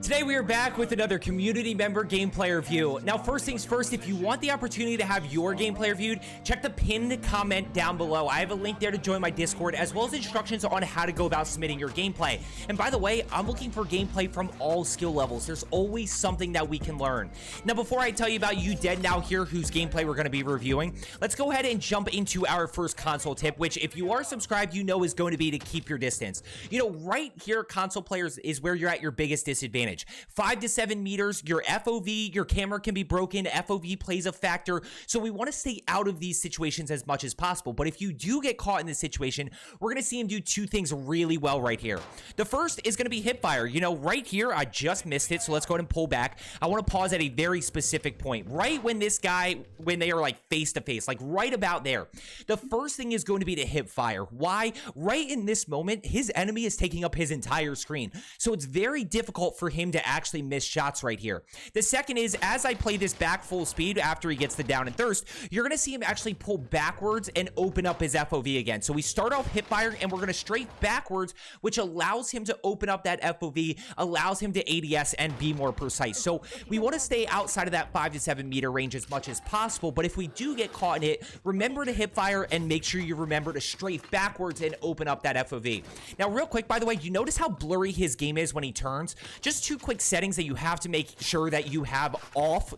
Today we are back with another community member gameplay review. Now first things first, if you want the opportunity to have your gameplay reviewed, check the pinned comment down below. I have a link there to join my Discord, as well as instructions on how to go about submitting your gameplay. And by the way, I'm looking for gameplay from all skill levels. There's always something that we can learn. Now before I tell you about You Dead Now here, whose gameplay we're going to be reviewing, let's go ahead and jump into our first console tip, which if you are subscribed, you know is going to be to keep your distance. You know, right here, console players is where you're at your biggest disadvantage. 5 to 7 meters, your FOV, your camera can be broken, FOV plays a factor, so we want to stay out of these situations as much as possible. But if you do get caught in this situation, we're going to see him do two things really well right here. The first is going to be hip fire. You know, right here, I just missed it, so let's go ahead and pull back. I want to pause at a very specific point, right when this guy, when they are like face to face, like right about there. The first thing is going to be to hip fire. Why? Right in this moment, his enemy is taking up his entire screen, so it's very difficult for him to actually miss shots right here. The second is, as I play this back full speed after he gets the down and thirst, you're going to see him actually pull backwards and open up his FOV again. So we start off hip fire and we're going to strafe backwards, which allows him to open up that FOV, allows him to ADS and be more precise. So we want to stay outside of that 5 to 7 meter range as much as possible, but if we do get caught in it, remember to hip fire and make sure you remember to strafe backwards and open up that FOV. Now real quick, by the way, you notice how blurry his game is when he turns? Just two quick settings that you have to make sure that you have off,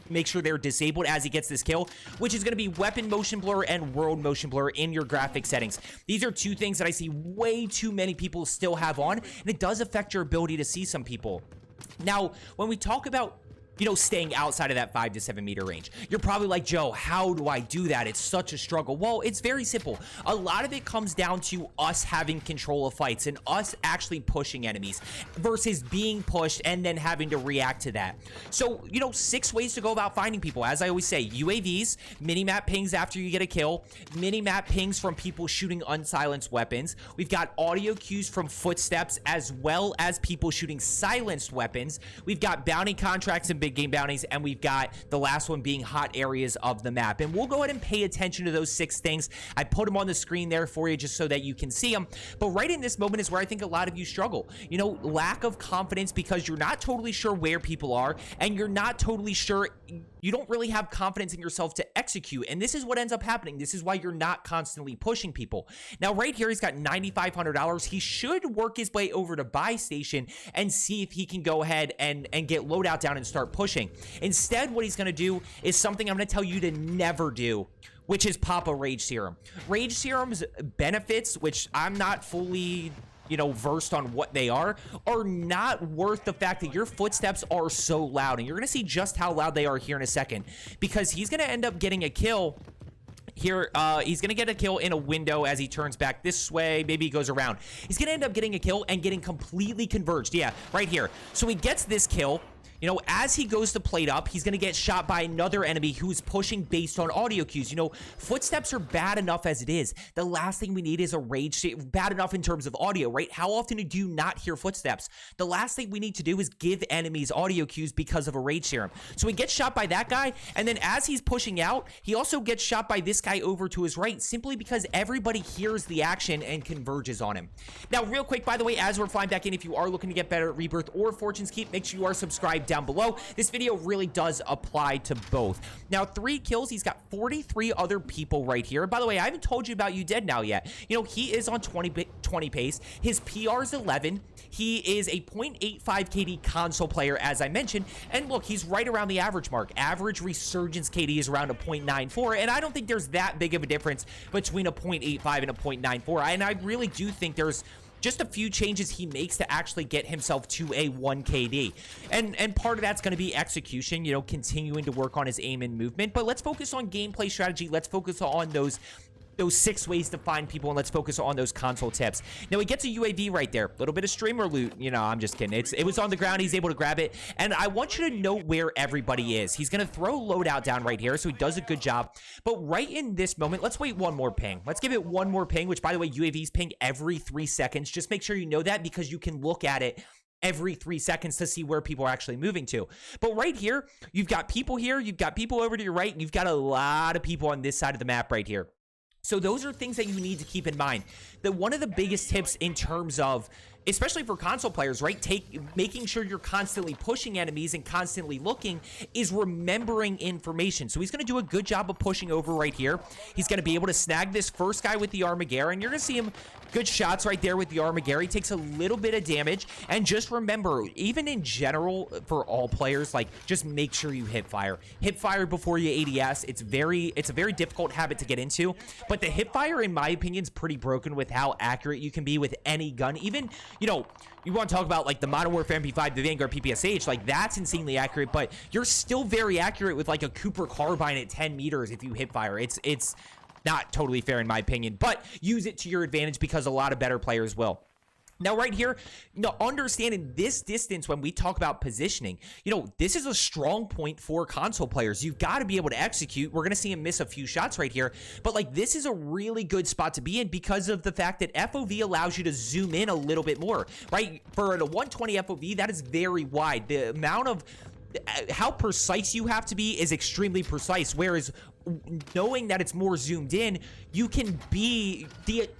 make sure they're disabled as he gets this kill, which is going to be weapon motion blur and world motion blur in your graphic settings. These are two things that I see way too many people still have on, and it does affect your ability to see some people. Now, when we talk about staying outside of that 5 to 7 meter range, you're probably like, Joe, how do I do that? It's such a struggle. Well, it's very simple. A lot of it comes down to us having control of fights and us actually pushing enemies versus being pushed and then having to react to that. So, 6 ways to go about finding people. As I always say, UAVs, minimap pings after you get a kill, minimap pings from people shooting unsilenced weapons. We've got audio cues from footsteps as well as people shooting silenced weapons. We've got bounty contracts and big game bounties, and we've got the last one being hot areas of the map. And we'll go ahead and pay attention to those 6 things. I put them on the screen there for you just so that you can see them. But right in this moment is where I think a lot of you struggle. Lack of confidence because you're not totally sure where people are, and you're not totally sure, you don't really have confidence in yourself to execute. And this is what ends up happening. This is why you're not constantly pushing people. Now, right here, he's got $9,500. He should work his way over to buy station and see if he can go ahead and get loadout down and start pushing. Instead, what he's going to do is something I'm going to tell you to never do, which is pop a Rage Serum. Rage Serum's benefits, which I'm not fully versed on what they are not worth the fact that your footsteps are so loud. And you're going to see just how loud they are here in a second, because he's going to end up getting a kill here. He's going to get a kill in a window as he turns back this way. Maybe he goes around. He's going to end up getting a kill and getting completely converged. Yeah, right here. So he gets this kill. As he goes to plate up, he's going to get shot by another enemy who's pushing based on audio cues. Footsteps are bad enough as it is. The last thing we need is a rage, bad enough in terms of audio, right? How often do you not hear footsteps? The last thing we need to do is give enemies audio cues because of a rage serum. So he gets shot by that guy, and then as he's pushing out, he also gets shot by this guy over to his right, simply because everybody hears the action and converges on him. Now, real quick, by the way, as we're flying back in, if you are looking to get better at Rebirth or Fortune's Keep, make sure you are subscribed down below. This video really does apply to both. Now, 3 kills. He's got 43 other people right here. By the way, I haven't told you about You Dead Now yet. He is on 20 pace. His PR is 11. He is a 0.85 KD console player, as I mentioned. And look, he's right around the average mark. Average resurgence KD is around a 0.94. And I don't think there's that big of a difference between a 0.85 and a 0.94. And I really do think there's just a few changes he makes to actually get himself to a 1 KD. And part of that's going to be execution, continuing to work on his aim and movement. But let's focus on gameplay strategy. Let's focus on those 6 ways to find people, and let's focus on those console tips. Now, he gets a UAV right there. A little bit of streamer loot. I'm just kidding. It was on the ground. He's able to grab it. And I want you to know where everybody is. He's going to throw loadout down right here, so he does a good job. But right in this moment, let's wait one more ping. Let's give it one more ping, which, by the way, UAVs ping every 3 seconds. Just make sure you know that, because you can look at it every 3 seconds to see where people are actually moving to. But right here, you've got people here. You've got people over to your right. And you've got a lot of people on this side of the map right here. So those are things that you need to keep in mind. That one of the biggest tips in terms of especially for console players, right? Making sure you're constantly pushing enemies and constantly looking is remembering information. So he's going to do a good job of pushing over right here. He's going to be able to snag this first guy with the Armageddon, and you're going to see him good shots right there with the Armageddon. He takes a little bit of damage, and just remember, even in general, for all players, like, just make sure you hip fire. Hip fire before you ADS. It's a very difficult habit to get into, but the hip fire, in my opinion, is pretty broken with how accurate you can be with any gun. Even, you know, you want to talk about like the Modern Warfare MP5, the Vanguard PPSH, like that's insanely accurate, but you're still very accurate with like a Cooper carbine at 10 meters if you hip fire. It's not totally fair in my opinion, but use it to your advantage because a lot of better players will. Now, right here, you know, understanding this distance when we talk about positioning, you know, this is a strong point for console players. You've got to be able to execute. We're going to see him miss a few shots right here, but like this is a really good spot to be in because of the fact that FOV allows you to zoom in a little bit more, right? For a 120 FOV, that is very wide. The amount of how precise you have to be is extremely precise, whereas knowing that it's more zoomed in, you can be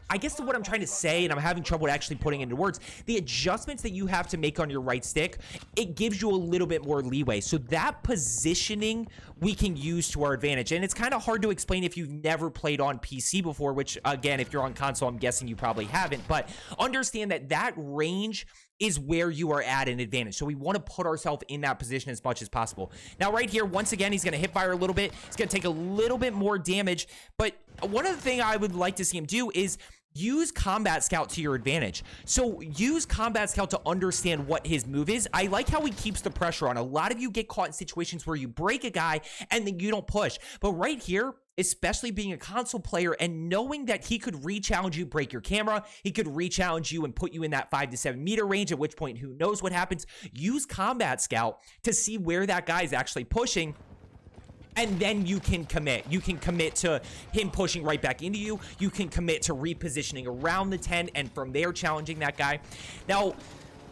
I guess what I'm trying to say, and I'm having trouble actually putting into words, the adjustments that you have to make on your right stick, it gives you a little bit more leeway. So that positioning we can use to our advantage, and it's kind of hard to explain if you've never played on PC before, which again, if you're on console, I'm guessing you probably haven't, but understand that that range is where you are at an advantage. So we want to put ourselves in that position as much as possible. Now, right here, once again, he's going to hip fire a little bit. He's going to take a little bit more damage. But one of the things I would like to see him do is use Combat Scout to your advantage. So use Combat Scout to understand what his move is. I like how he keeps the pressure on. A lot of you get caught in situations where you break a guy and then you don't push. But right here, especially being a console player and knowing that he could re-challenge you, break your camera, he could re-challenge you and put you in that 5 to 7 meter range, at which point who knows what happens. Use Combat Scout to see where that guy is actually pushing, and then you can commit. You can commit to him pushing right back into you. You can commit to repositioning around the 10 and from there challenging that guy. Now,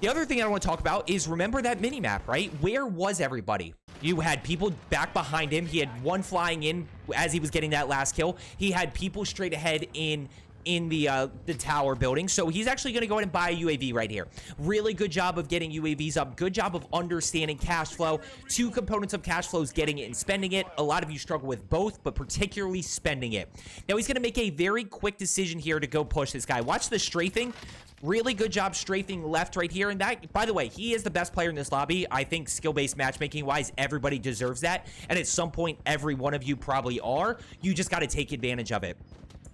the other thing I want to talk about is remember that mini-map, right? Where was everybody? You had people back behind him. He had one flying in as he was getting that last kill. He had people straight ahead in the tower building. So he's actually going to go ahead and buy a UAV right here. Really good job of getting UAVs up. Good job of understanding cash flow. Two components of cash flow is getting it and spending it. A lot of you struggle with both, but particularly spending it. Now he's going to make a very quick decision here to go push this guy. Watch the strafing. Really good job strafing left right here. And that, by the way, he is the best player in this lobby. I think skill-based matchmaking wise, everybody deserves that. And at some point, every one of you probably are. You just got to take advantage of it.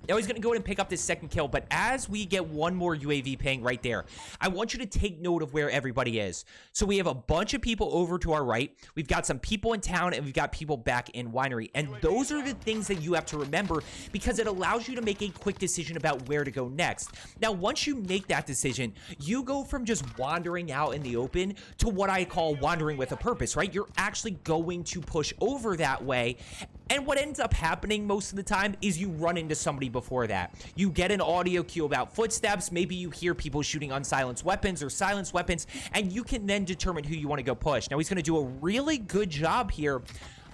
Now he's going to go ahead and pick up this second kill, but as we get one more UAV ping right there, I want you to take note of where everybody is. So we have a bunch of people over to our right. We've got some people in town, and we've got people back in winery. And those are the things that you have to remember because it allows you to make a quick decision about where to go next. Now, once you make that decision, you go from just wandering out in the open to what I call wandering with a purpose, right? You're actually going to push over that way. And what ends up happening most of the time is you run into somebody before that. You get an audio cue about footsteps. Maybe you hear people shooting unsilenced weapons or silenced weapons, and you can then determine who you want to go push. Now, he's going to do a really good job here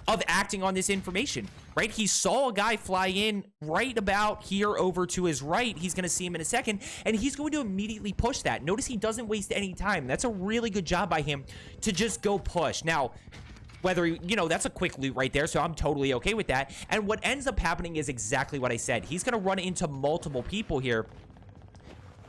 of acting on this information, right? He saw a guy fly in right about here over to his right. He's going to see him in a second, and he's going to immediately push that. Notice he doesn't waste any time. That's a really good job by him to just go push. Now, whether, you know, that's a quick loot right there, so I'm totally okay with that. And what ends up happening is exactly what I said. He's going to run into multiple people here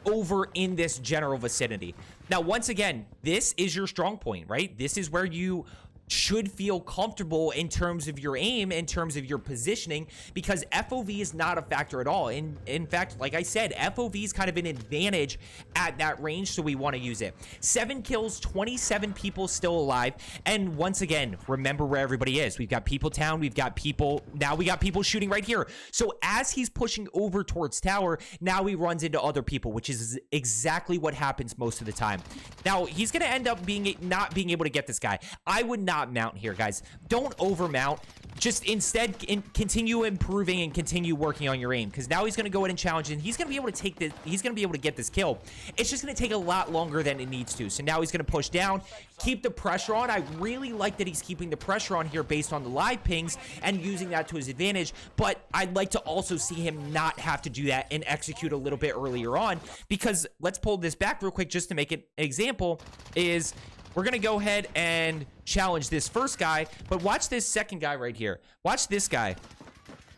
over in this general vicinity. Now, once again, this is your strong point, right? This is where you should feel comfortable in terms of your aim, in terms of your positioning, because FOV is not a factor at all. In fact, like I said, FOV is kind of an advantage at that range, so we want to use it. 7 kills, 27 people still alive, and once again, remember where everybody is. We've got people town, we've got people, now we got people shooting right here. So as he's pushing over towards tower, now he runs into other people, which is exactly what happens most of the time. Now, he's going to end up not being able to get this guy. I would not not mount here, guys. Don't over mount. Just instead continue improving and continue working on your aim, because now he's going to go in and challenge, and he's going to be able to take this. He's going to be able to get this kill. It's just going to take a lot longer than it needs to. So now he's going to push down, keep the pressure on. I really like that he's keeping the pressure on here based on the live pings and using that to his advantage. But I'd like to also see him not have to do that and execute a little bit earlier on, because let's pull this back real quick just to make it an example. Is we're going to go ahead and challenge this first guy, but watch this second guy right here. Watch this guy.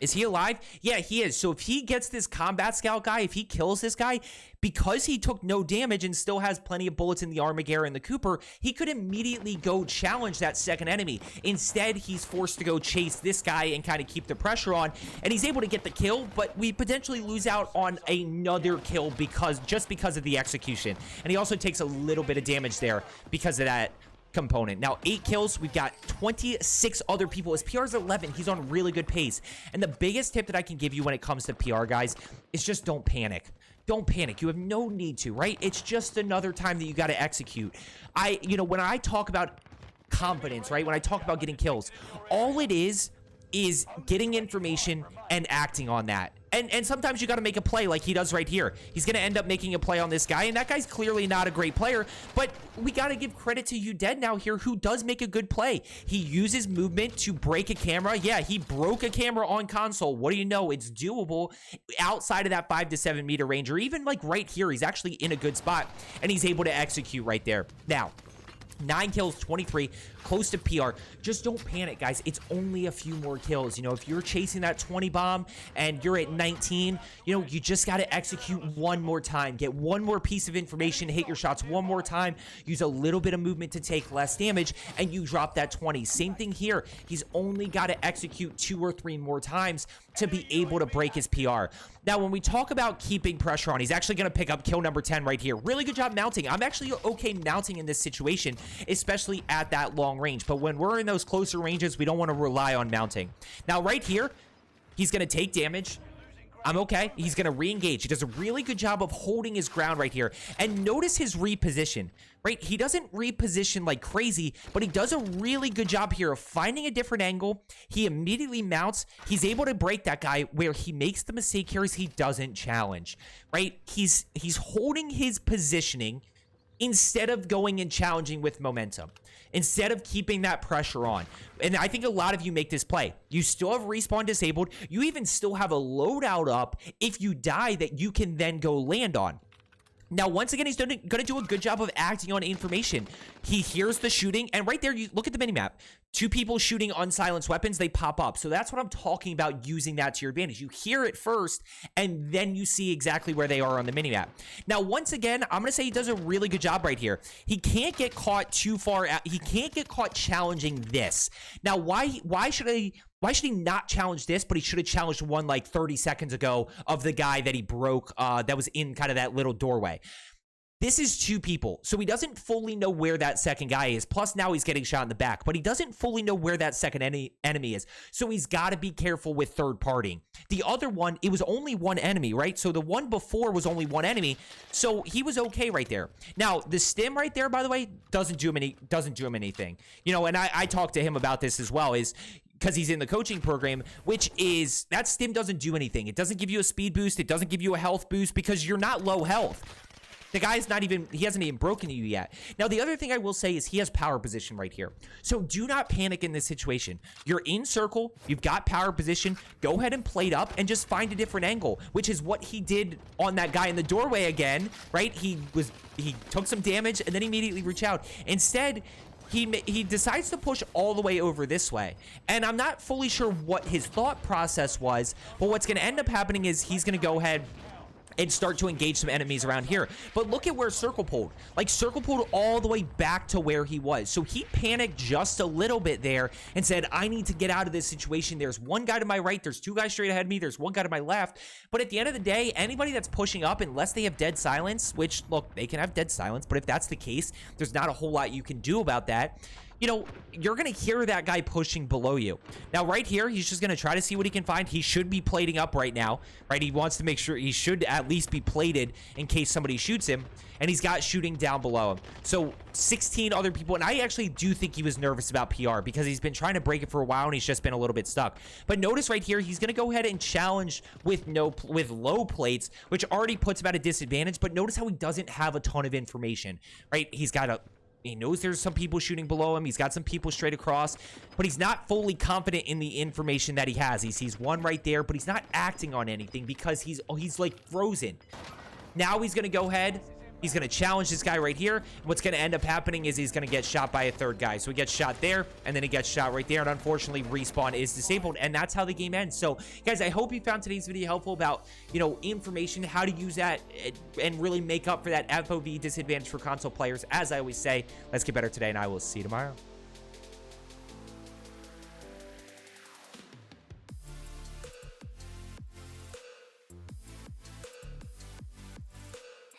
Is he alive? Yeah, he is. So if he gets this combat scout guy, if he kills this guy, because he took no damage and still has plenty of bullets in the Armageddon and the Cooper, he could immediately go challenge that second enemy. Instead, he's forced to go chase this guy and kind of keep the pressure on, and he's able to get the kill, but we potentially lose out on another kill just because of the execution. And he also takes a little bit of damage there because of that component. Now 8 kills, we've got 26 other people. His PR is 11. He's on really good pace. And the biggest tip that I can give you when it comes to PR, guys, is just don't panic. Don't panic. You have no need to, right? It's just another time that you got to execute. When I talk about confidence, right? When I talk about getting kills, all it is getting information and acting on that. And sometimes you got to make a play like he does right here. He's going to end up making a play on this guy, and that guy's clearly not a great player, but we got to give credit to UDead now here, who does make a good play. He uses movement to break a camera. Yeah, he broke a camera on console. What do you know? It's doable outside of that 5 to 7 meter range, or even like right here. He's actually in a good spot, and he's able to execute right there. Now, 9 kills, 23, close to PR. Just don't panic, guys. It's only a few more kills. If you're chasing that 20 bomb and you're at 19, you just got to execute one more time. Get one more piece of information, hit your shots one more time, use a little bit of movement to take less damage, and you drop that 20. Same thing here. He's only got to execute 2 or 3 more times to be able to break his PR. Now, when we talk about keeping pressure on, he's actually going to pick up kill number 10 right here. Really good job mounting. I'm actually okay mounting in this situation, especially at that long range. But when we're in those closer ranges, we don't want to rely on mounting. Now, right here, he's going to take damage. I'm okay. He's going to re-engage. He does a really good job of holding his ground right here. And notice his reposition, right? He doesn't reposition like crazy, but he does a really good job here of finding a different angle. He immediately mounts. He's able to break that guy where he makes the mistake here is he doesn't challenge, right? He's holding his positioning instead of going and challenging with momentum, instead of keeping that pressure on. And I think a lot of you make this play. You still have respawn disabled. You even still have a loadout up if you die that you can then go land on. Now, once again, he's going to do a good job of acting on information. He hears the shooting, and right there, you look at the minimap. 2 people shooting unsilenced weapons, they pop up. So that's what I'm talking about, using that to your advantage. You hear it first, and then you see exactly where they are on the minimap. Now, once again, I'm going to say he does a really good job right here. He can't get caught too far out. He can't get caught challenging this. Now, why should he not challenge this, but he should have challenged one like 30 seconds ago of the guy that he broke that was in kind of that little doorway? This is 2 people, so he doesn't fully know where that second guy is. Plus, now he's getting shot in the back, but he doesn't fully know where that second enemy is. So he's got to be careful with third partying. The other one, it was only 1 enemy, right? So the one before was only 1 enemy, so he was okay right there. Now, the stim right there, by the way, doesn't do him anything. And I talked to him about this as well, is because he's in the coaching program, which is that stim doesn't do anything. It doesn't give you a speed boost. It doesn't give you a health boost because you're not low health. The guy's he hasn't even broken you yet. Now, the other thing I will say is he has power position right here. So do not panic in this situation. You're in circle. You've got power position. Go ahead and plate up and just find a different angle, which is what he did on that guy in the doorway again, right? He took some damage and then immediately reached out. Instead, he decides to push all the way over this way. And I'm not fully sure what his thought process was, but what's going to end up happening is he's going to go ahead and start to engage some enemies around here. But look at where Circle pulled. Like, Circle pulled all the way back to where he was. So he panicked just a little bit there and said, I need to get out of this situation. There's 1 guy to my right. There's 2 guys straight ahead of me. There's 1 guy to my left. But at the end of the day, anybody that's pushing up, unless they have dead silence, which, look, they can have dead silence, but if that's the case, there's not a whole lot you can do about that. you know, you're going to hear that guy pushing below you. Now, right here, he's just going to try to see what he can find. He should be plating up right now, right? He wants to make sure he should at least be plated in case somebody shoots him. And he's got shooting down below him. So 16 other people. And I actually do think he was nervous about PR because he's been trying to break it for a while and he's just been a little bit stuck. But notice right here, he's going to go ahead and challenge with low plates, which already puts him at a disadvantage. But notice how he doesn't have a ton of information, right? He knows there's some people shooting below him. He's got some people straight across, but he's not fully confident in the information that he has. He sees one right there, but he's not acting on anything because he's like frozen. Now he's going to go ahead. He's going to challenge this guy right here. And what's going to end up happening is he's going to get shot by a third guy. So he gets shot there, and then he gets shot right there. And unfortunately, respawn is disabled, and that's how the game ends. So, guys, I hope you found today's video helpful about, you know, information, how to use that, and really make up for that FOV disadvantage for console players. As I always say, let's get better today, and I will see you tomorrow.